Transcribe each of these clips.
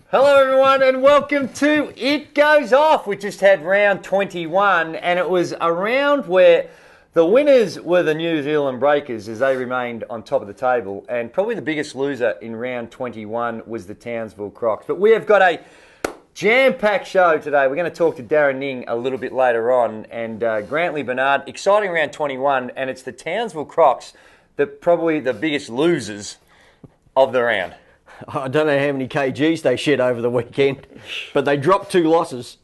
Hello everyone and welcome to It Goes Off. We just had round 21 and it was a round where the winners were the New Zealand Breakers as they remained on top of the table, and probably the biggest loser in round 21 was the Townsville Crocs. But we have got a jam-packed show today. We're going to talk to Darren Ng a little bit later on, and Grantley Bernard. Exciting round 21, and it's the Townsville Crocs that probably the biggest losers of the round. I don't know how many kgs they shed over the weekend, but they dropped 2 losses,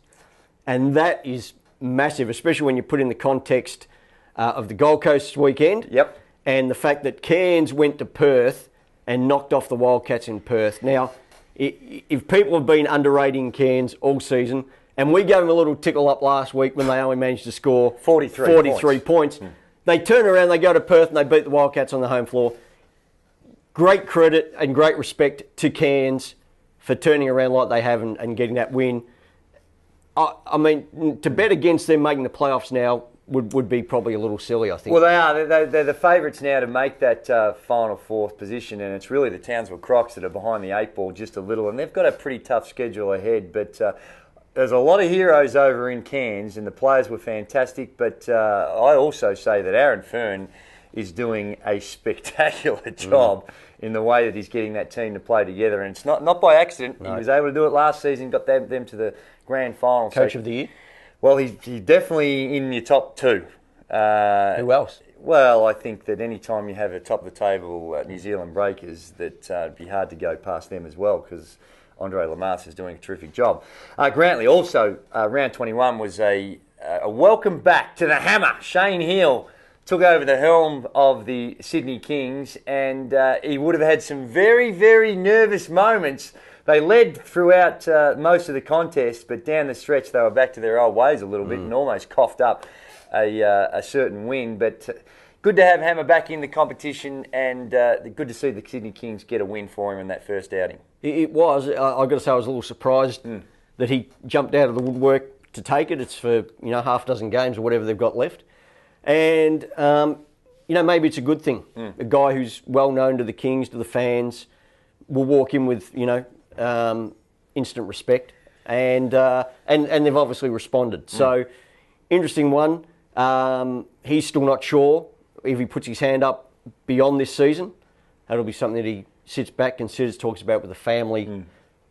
and that is massive, especially when you put in the context of the Gold Coast weekend. Yep. And the fact that Cairns went to Perth and knocked off the Wildcats in Perth. Now, if people have been underrating Cairns all season, and we gave them a little tickle up last week when they only managed to score 43 points. They turn around, they go to Perth and they beat the Wildcats on the home floor. Great credit and great respect to Cairns for turning around like they have and getting that win. I mean, to bet against them making the playoffs now would be probably a little silly, I think. Well, they are. They're the favourites now to make that final 4th position, and it's really the Townsville Crocs that are behind the 8 ball just a little, and they've got a pretty tough schedule ahead. But there's a lot of heroes over in Cairns, and the players were fantastic. But I also say that Aaron Fern is doing a spectacular job in the way that he's getting that team to play together. And it's not by accident. No. He was able to do it last season, got them to the grand final. Coach of the year? Well, he's definitely in your top 2. Who else? Well, I think that any time you have a top-of-the-table New Zealand Breakers, that it'd be hard to go past them as well, because Andre Lamas is doing a terrific job. Grantley also, round 21 was a welcome back to the hammer. Shane Heal took over the helm of the Sydney Kings, and he would have had some very, very nervous moments. They led throughout most of the contest, but down the stretch they were back to their old ways a little bit and almost coughed up a certain win. But good to have Hammer back in the competition, and good to see the Sydney Kings get a win for him in that first outing. It was. I've got to say I was a little surprised that he jumped out of the woodwork to take it. It's for half a dozen games or whatever they've got left. And, maybe it's a good thing. A guy who's well known to the Kings, to the fans, will walk in with, instant respect. And they've obviously responded. So, interesting one. He's still not sure if he puts his hand up beyond this season. That'll be something that he sits back, considers, talks about with the family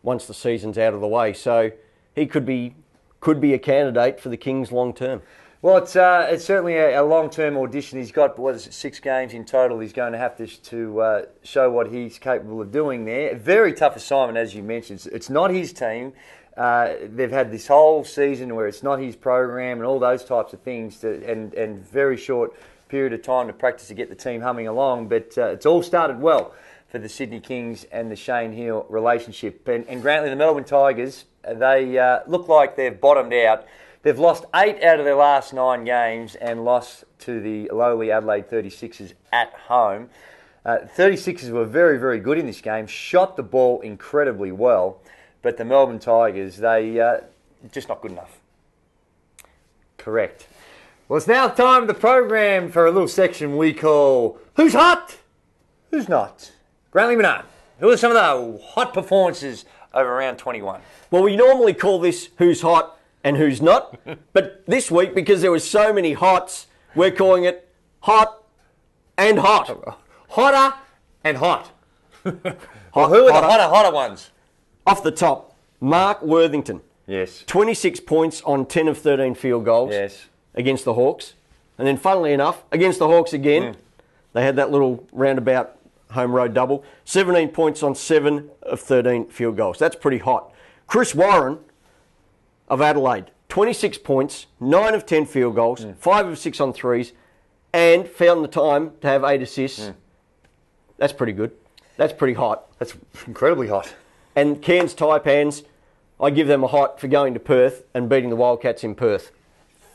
once the season's out of the way. So, he could be a candidate for the Kings long term. Well, it's certainly a long-term audition. He's got, 6 games in total. He's going to have to show what he's capable of doing there. Very tough assignment, as you mentioned. It's not his team. They've had this whole season where it's not his program and all those types of things, and very short period of time to practice to get the team humming along. But it's all started well for the Sydney Kings and the Shane Heal relationship. And Grantley, the Melbourne Tigers, they look like they've bottomed out. They've lost 8 out of their last 9 games and lost to the lowly Adelaide 36ers at home. 36ers were very, very good in this game, shot the ball incredibly well, but the Melbourne Tigers, they just not good enough. Correct. Well, it's now time of the program for a little section we call Who's Hot? Who's Not? Grantley Bernard, who are some of the hot performances over round 21? Well, we normally call this Who's Hot and Who's Not, but this week, because there were so many hots, we're calling it Hot and Hot. Hotter and hot. Well, who are the hotter ones? Off the top, Mark Worthington. Yes. 26 points on 10 of 13 field goals against the Hawks. And then, funnily enough, against the Hawks again, they had that little roundabout home road double. 17 points on 7 of 13 field goals. That's pretty hot. Chris Warren of Adelaide, 26 points, 9 of 10 field goals, 5 of 6 on threes, and found the time to have 8 assists. That's pretty good. That's pretty hot. That's incredibly hot. And Cairns Taipans, I give them a hot for going to Perth and beating the Wildcats in Perth.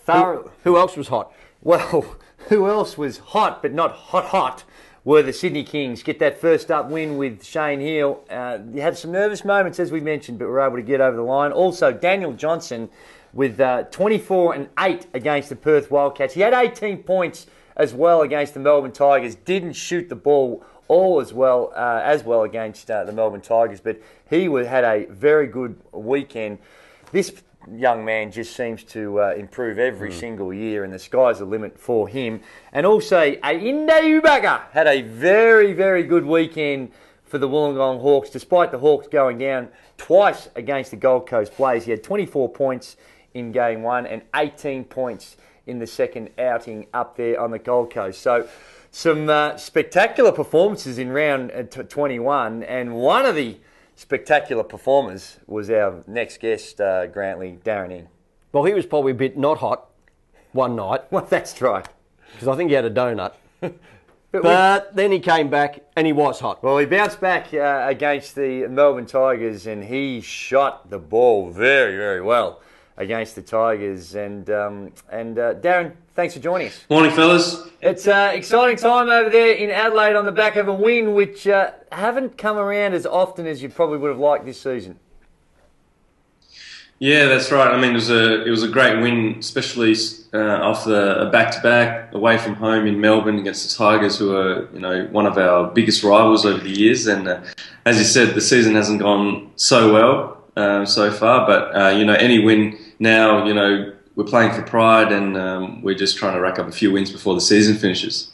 Who else was hot? Well, who else was hot but not hot were the Sydney Kings. Get that first up win with Shane Heal. You had some nervous moments, as we mentioned, but were able to get over the line. Also, Daniel Johnson with 24 and 8 against the Perth Wildcats. He had 18 points as well against the Melbourne Tigers. Didn't shoot the ball all as well against the Melbourne Tigers. But he had a very good weekend. This young man just seems to improve every single year, and the sky's the limit for him. And also, Ainda Ubaga had a very, very good weekend for the Wollongong Hawks, despite the Hawks going down twice against the Gold Coast Blaze. He had 24 points in game one and 18 points in the second outing up there on the Gold Coast. So some spectacular performances in round 21, and one of the spectacular performers was our next guest, Grantley, Darren Ng. Well, he was probably a bit not hot one night. Well, that's right. Because I think he had a donut. But then he came back and he was hot. Well, he bounced back against the Melbourne Tigers, and he shot the ball very, very well against the Tigers. And Darren, thanks for joining us. Morning, fellas. It's an exciting time over there in Adelaide on the back of a win, which haven't come around as often as you probably would have liked this season. Yeah, that's right. I mean, it was a great win, especially off a back-to-back away from home in Melbourne against the Tigers, who are one of our biggest rivals over the years. And as you said, the season hasn't gone so well so far, but any win now, we're playing for pride, and we're just trying to rack up a few wins before the season finishes.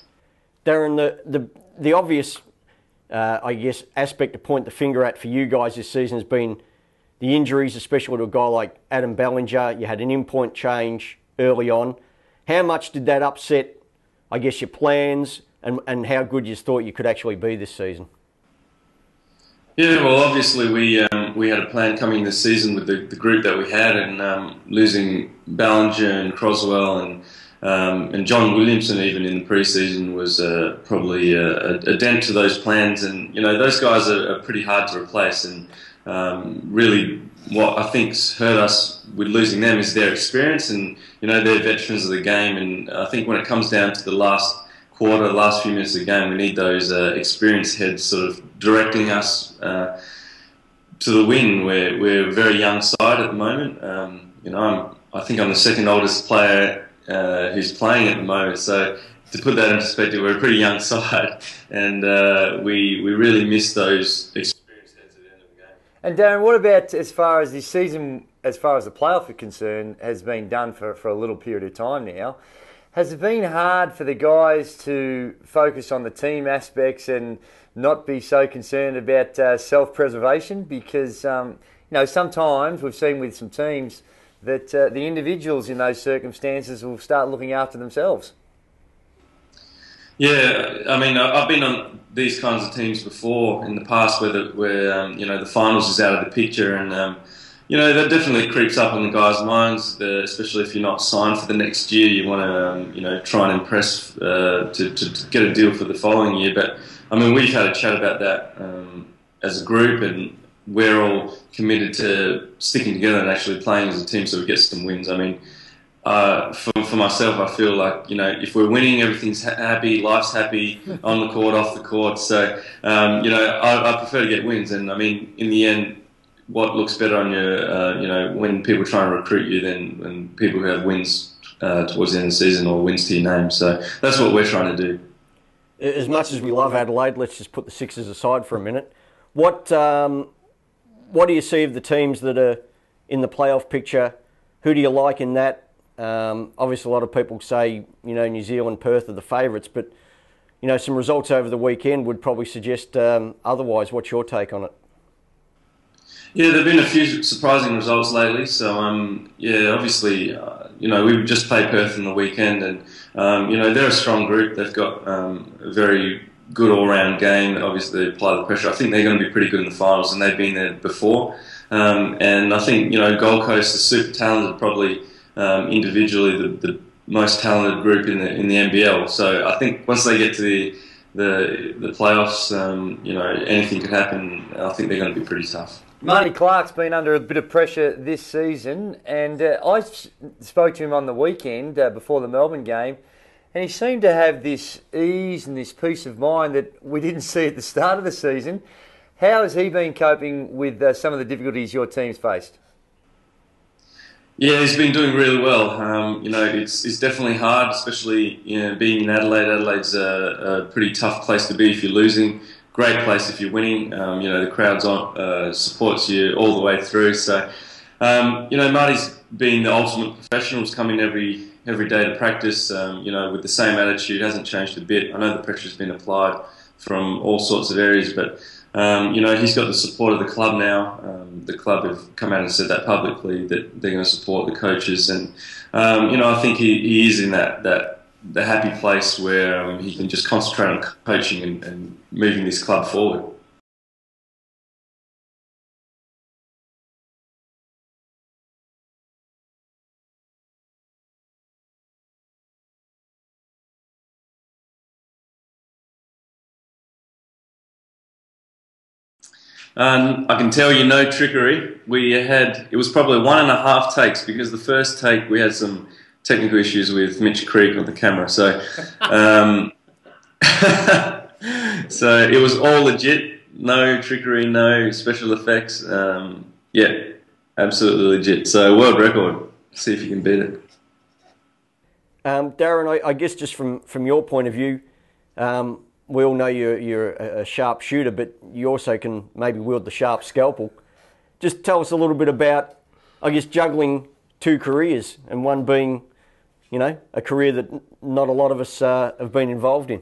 Darren, the obvious, I guess, aspect to point the finger at for you guys this season has been the injuries, especially to a guy like Adam Ballinger. You had an in-point change early on. How much did that upset, I guess, your plans and how good you thought you could actually be this season? Yeah, well, obviously we had a plan coming this season with the group that we had, and losing Ballinger and Croswell and John Williamson even in the pre-season was probably a dent to those plans. And those guys are pretty hard to replace. And really, what I think's hurt us with losing them is their experience, and they're veterans of the game. And I think when it comes down to the last quarter, the last few minutes of the game, we need those experienced heads sort of directing us to the win. We're a very young side at the moment. I think I'm the second oldest player who's playing at the moment. So to put that in perspective, we're a pretty young side, and we really miss those experienced heads at the end of the game. And Darren, what about as far as this season, as far as the playoff is concerned, has been done for a little period of time now? Has it been hard for the guys to focus on the team aspects and not be so concerned about self-preservation? Because, sometimes we've seen with some teams that the individuals in those circumstances will start looking after themselves. Yeah, I mean, I've been on these kinds of teams before in the past where the finals is out of the picture, and that definitely creeps up on the guys' minds, especially if you're not signed for the next year. You want to, try and impress to get a deal for the following year. But, I mean, we've had a chat about that as a group, and we're all committed to sticking together and actually playing as a team so we get some wins. I mean, for myself, I feel like, if we're winning, everything's happy, life's happy, on the court, off the court. So, I prefer to get wins. And, I mean, in the end, what looks better on you, when people try and recruit you than when people who have wins towards the end of the season or wins to your name. So that's what we're trying to do. As much as we love Adelaide, let's just put the Sixers aside for a minute. What do you see of the teams that are in the playoff picture? Who do you like in that? Obviously, a lot of people say, New Zealand, Perth are the favourites, but, some results over the weekend would probably suggest otherwise. What's your take on it? Yeah, there have been a few surprising results lately. So, obviously, we just played Perth on the weekend, and, they're a strong group. They've got a very good all-round game. Obviously, they apply the pressure. I think they're going to be pretty good in the finals, and they've been there before. And I think, Gold Coast is super talented, probably individually the most talented group in the NBL. So I think once they get to the playoffs, anything could happen. I think they're going to be pretty tough. Marty Clark's been under a bit of pressure this season, and I spoke to him on the weekend before the Melbourne game, and he seemed to have this ease and this peace of mind that we didn't see at the start of the season. How has he been coping with some of the difficulties your team's faced? Yeah, he's been doing really well. It's definitely hard, especially being in Adelaide. Adelaide's a pretty tough place to be if you're losing. Great place if you're winning. The crowd's on supports you all the way through. So, Marty's been the ultimate professional. He's come in every day to practice. With the same attitude, hasn't changed a bit. I know the pressure's been applied from all sorts of areas, but he's got the support of the club now. The club have come out and said that publicly, that they're going to support the coaches, and I think he is in the happy place where he can just concentrate on coaching and moving this club forward. I can tell you no trickery. It was probably 1.5 takes, because the first take we had some technical issues with Mitch Creek on the camera. So, so it was all legit, no trickery, no special effects. Absolutely legit. So world record. See if you can beat it. Darren, I guess just from your point of view, we all know you're a sharp shooter, but you also can maybe wield the sharp scalpel. Just tell us a little bit about, I guess, juggling two careers, and one being, a career that not a lot of us have been involved in.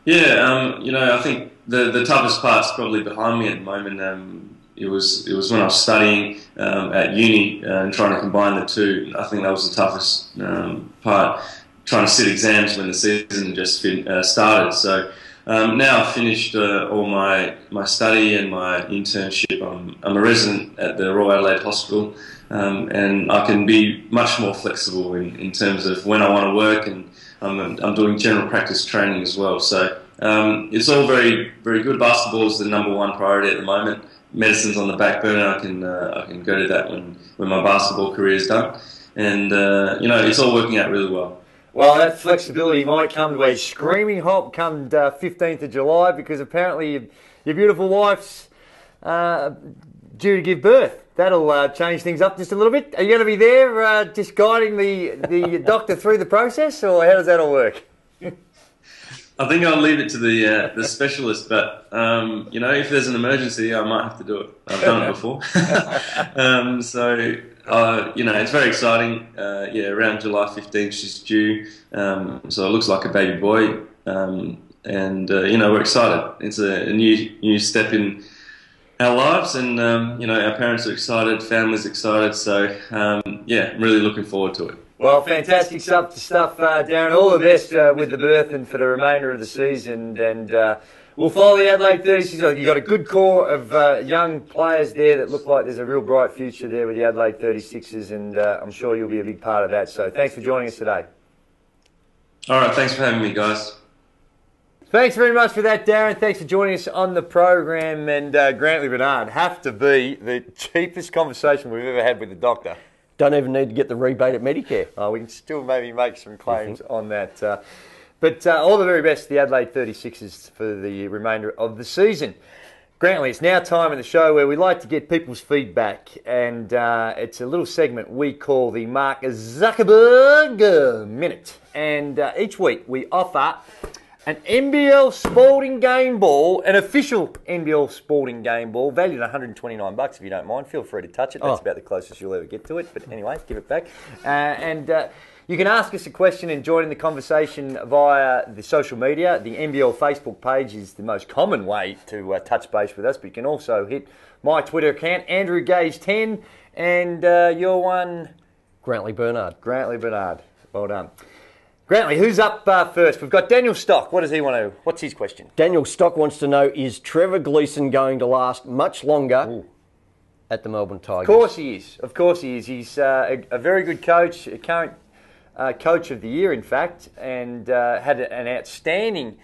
Yeah, I think the toughest part's probably behind me at the moment. It was when I was studying at uni and trying to combine the two. I think that was the toughest part. Trying to sit exams when the season just started. So now I've finished all my study and my internship. I'm a resident at the Royal Adelaide Hospital, and I can be much more flexible in terms of when I want to work, and I'm doing general practice training as well. So it's all very, very good. Basketball is the #1 priority at the moment. Medicine's on the back burner. I can go to that when my basketball career is done, and it's all working out really well. Well, that flexibility might come to a screaming halt come 15th of July, because apparently your beautiful wife's due to give birth. That'll change things up just a little bit. Are you going to be there just guiding the doctor through the process, or how does that all work? I think I'll leave it to the specialist, but if there's an emergency, I might have to do it. I've done it before. It's very exciting. Around July 15th she's due, so it looks like a baby boy, we're excited. It's a new step in our lives, and our parents are excited, family's excited, so I'm really looking forward to it. Well, fantastic stuff, Darren. All the best with the birth and for the remainder of the season. And we'll follow the Adelaide 36ers. You've got a good core of young players there that look like there's a real bright future there with the Adelaide 36ers, and I'm sure you'll be a big part of that. So thanks for joining us today. All right, thanks for having me, guys. Thanks very much for that, Darren. Thanks for joining us on the program. And Grantley Bernard, have to be the cheapest conversation we've ever had with the doctor. Don't even need to get the rebate at Medicare. We can still maybe make some claims on that. But all the very best to the Adelaide 36ers for the remainder of the season. Grantley, it's now time in the show where we like to get people's feedback, and it's a little segment we call the Mark Zuckerberg Minute. And each week we offer an NBL Sporting Game Ball, an official NBL Sporting Game Ball, valued at $129 if you don't mind. Feel free to touch it. That's about the closest you'll ever get to it. But anyway, give it back. You can ask us a question and join in the conversation via the social media. The NBL Facebook page is the most common way to touch base with us, but you can also hit my Twitter account, Andrew Gage 10, and your one? Grantley Bernard. Grantley Bernard. Well done. Grantley, who's up first? We've got Daniel Stock. What does he want to? What's his question? Daniel Stock wants to know, is Trevor Gleeson going to last much longer at the Melbourne Tigers? Of course he is. Of course he is. He's a very good coach, a current coach of the year, in fact, and had an outstanding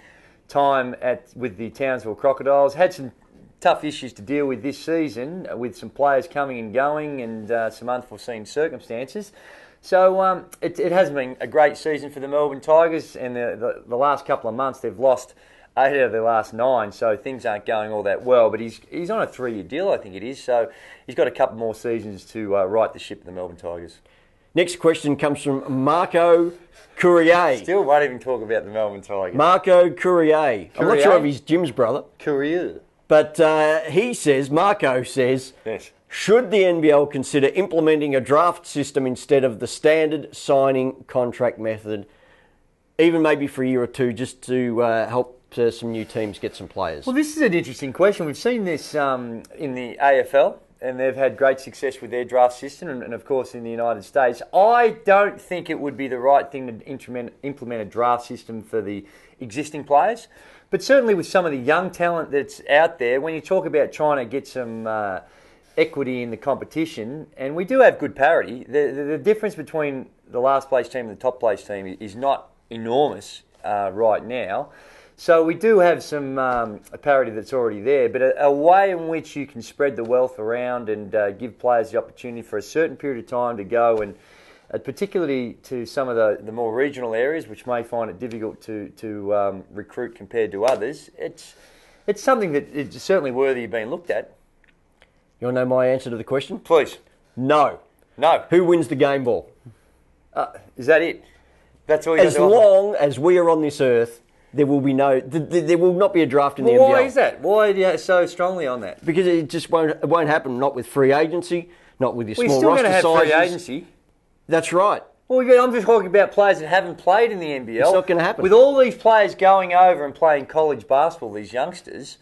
time with the Townsville Crocodiles. Had some tough issues to deal with this season, with some players coming and going and some unforeseen circumstances. So it has been a great season for the Melbourne Tigers, and the last couple of months they've lost 8 out of their last 9, so things aren't going all that well. But he's on a 3-year deal, I think it is, so he's got a couple more seasons to right the ship of the Melbourne Tigers. Next question comes from Marco Courier. Still won't even talk about the Melbourne Tigers. Marco Courier. I'm not sure if he's Jim's brother. Courier. But Marco says, yes. Should the NBL consider implementing a draft system instead of the standard signing contract method, even maybe for a year or two, just to help some new teams get some players? Well, this is an interesting question. We've seen this in the AFL, and they've had great success with their draft system, and of course in the United States. I don't think it would be the right thing to implement a draft system for the existing players, but certainly with some of the young talent that's out there, when you talk about trying to get some equity in the competition, and we do have good parity, the difference between the last place team and the top place team is not enormous right now. So we do have some parity that's already there, but a way in which you can spread the wealth around and give players the opportunity for a certain period of time to go, and particularly to some of the more regional areas, which may find it difficult to recruit compared to others, it's something that is certainly worthy of being looked at. You want to know my answer to the question? Please. No. No. Who wins the game ball? Is that it? That's all you As long as we are on this earth, there will be there will not be a draft in the NBL. Why is that? Why do you so strongly on that? Because it just won't happen. Not with free agency, not with your small roster sizes. You're still going to have free agency. That's right. Well, I'm just talking about players that haven't played in the NBL. It's not going to happen. With all these players going over and playing college basketball, these youngsters,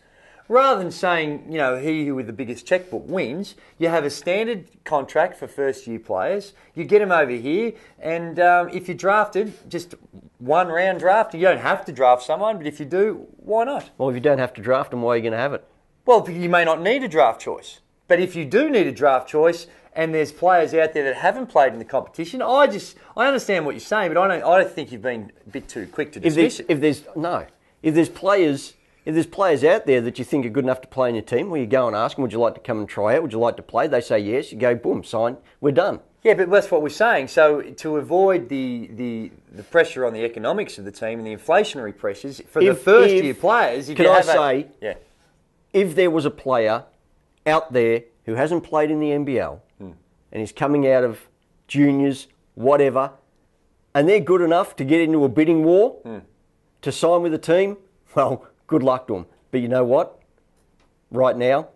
rather than saying, he who with the biggest checkbook wins, you have a standard contract for first-year players. You get them over here, and if you're drafted, just one round draft. You don't have to draft someone, but if you do, why not? Well, if you don't have to draft them, why are you going to have it? Well, you may not need a draft choice. But if you do need a draft choice, and there's players out there that haven't played in the competition, I understand what you're saying, but I don't think you've been a bit too quick to dismiss it. If there's players out there that you think are good enough to play in your team, well, you go and ask them, would you like to come and try out? Would you like to play? They say yes. You go, boom, sign. We're done. Yeah, but that's what we're saying. So to avoid the pressure on the economics of the team and the inflationary pressures for the first-year players, if there was a player out there who hasn't played in the NBL and is coming out of juniors, whatever, and they're good enough to get into a bidding war to sign with a team, well, good luck to them. But you know what? Right now,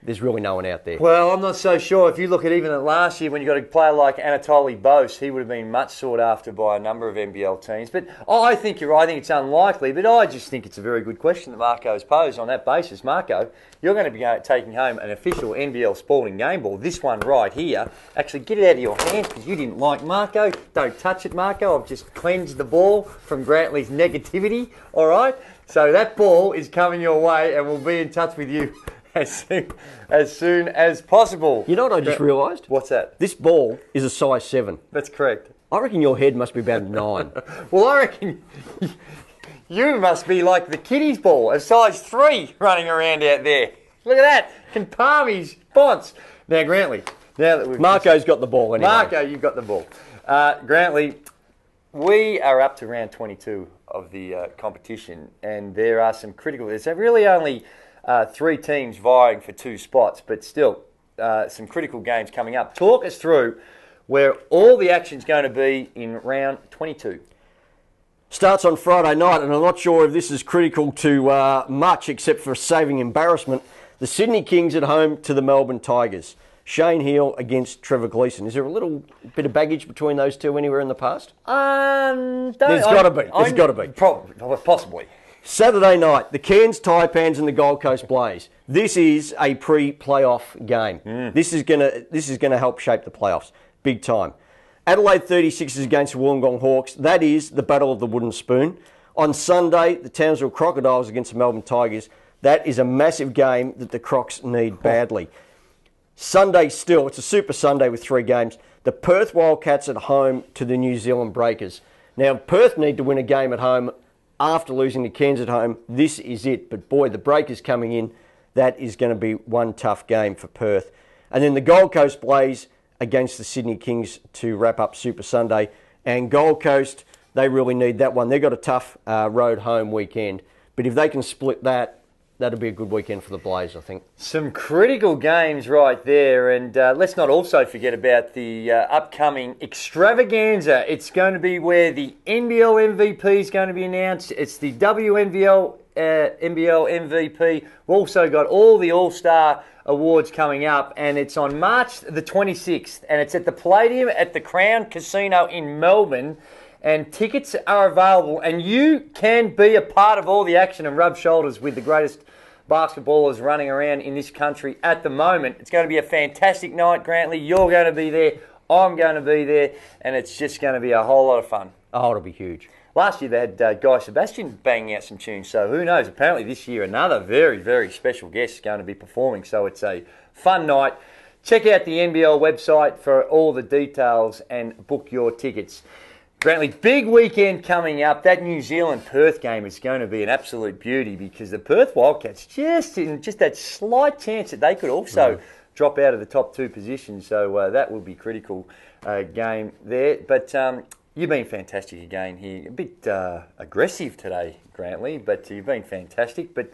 there's really no one out there. Well, I'm not so sure. If you look at even at last year, when you got a player like Anatoly Bose, he would have been much sought after by a number of NBL teams. But I think you're right. I think it's unlikely. But I just think it's a very good question that Marco's posed on that basis. Marco, you're going to be taking home an official NBL sporting game ball. This one right here. Actually, get it out of your hands because you didn't like Marco. Don't touch it, Marco. I've just cleansed the ball from Grantley's negativity. All right? So that ball is coming your way, and we'll be in touch with you as soon as possible. You know what I just realised? What's that? This ball is a size 7. That's correct. I reckon your head must be about a 9. Well, I reckon you must be like the kiddies ball, a size 3 running around out there. Look at that. Can palm his bonds. Now, Grantley. Marco's got the ball anyway. Marco, you've got the ball. Grantley, we are up to round 22 of the competition, and there are some critical... There's really only 3 teams vying for 2 spots, but still some critical games coming up. Talk us through where all the action's going to be in round 22. Starts on Friday night, and I'm not sure if this is critical to much except for saving embarrassment. The Sydney Kings at home to the Melbourne Tigers. Shane Heal against Trevor Gleeson. Is there a little bit of baggage between those two anywhere in the past? There's got to be. There's got to be. Possibly. Saturday night, the Cairns Taipans and the Gold Coast Blaze. This is a pre-playoff game. This is gonna help shape the playoffs big time. Adelaide 36 is against the Wollongong Hawks. That is the battle of the wooden spoon. On Sunday, the Townsville Crocodiles against the Melbourne Tigers. That is a massive game that the Crocs need badly. Sunday still, it's a Super Sunday with 3 games. The Perth Wildcats at home to the New Zealand Breakers. Now, Perth need to win a game at home after losing to Cairns at home. This is it. But boy, the Breakers coming in, that is going to be one tough game for Perth. And then the Gold Coast Blaze against the Sydney Kings to wrap up Super Sunday. And Gold Coast, they really need that one. They've got a tough road home weekend. But if they can split that, that'll be a good weekend for the Blaze, I think. Some critical games right there, and let's not also forget about the upcoming extravaganza. It's going to be where the NBL MVP is going to be announced. It's the WNBL NBL MVP. We've also got all the All-Star awards coming up, and it's on March the 26th, and it's at the Palladium at the Crown Casino in Melbourne. And tickets are available, and you can be a part of all the action and rub shoulders with the greatest basketballers running around in this country at the moment. It's going to be a fantastic night, Grantley. You're going to be there. I'm going to be there, and it's just going to be a whole lot of fun. Oh, it'll be huge. Last year they had Guy Sebastian banging out some tunes, so who knows? Apparently this year another very, very special guest is going to be performing, so it's a fun night. Check out the NBL website for all the details and book your tickets. Grantley, big weekend coming up. That New Zealand-Perth game is going to be an absolute beauty because the Perth Wildcats just that slight chance that they could also drop out of the top two positions. So that will be a critical game there. But you've been fantastic again here. A bit aggressive today, Grantley, but you've been fantastic. But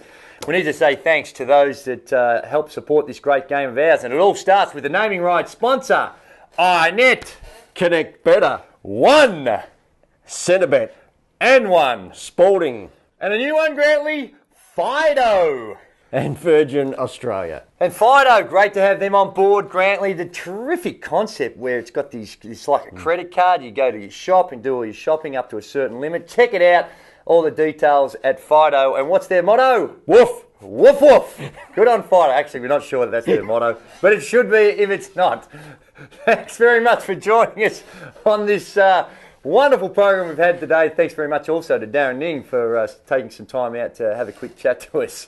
we need to say thanks to those that help support this great game of ours. And it all starts with the naming rights sponsor, iNet. Connect better. One. Centrebet. And one. Sporting. And a new one, Grantley, Fido. And Virgin Australia. And Fido, great to have them on board, Grantley. The terrific concept where it's got it's like a credit card. You go to your shop and do all your shopping up to a certain limit. Check it out. All the details at Fido. And what's their motto? Woof. Woof, woof. Good on Fido. Actually, we're not sure that that's their motto, but it should be if it's not. Thanks very much for joining us on this wonderful program we've had today. Thanks very much also to Darren Ng for taking some time out to have a quick chat to us.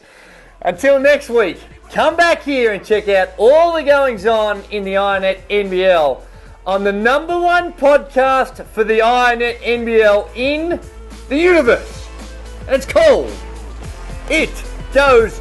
Until next week, come back here and check out all the goings-on in the iNet NBL on the #1 podcast for the iNet NBL in the universe. And it's called It Goes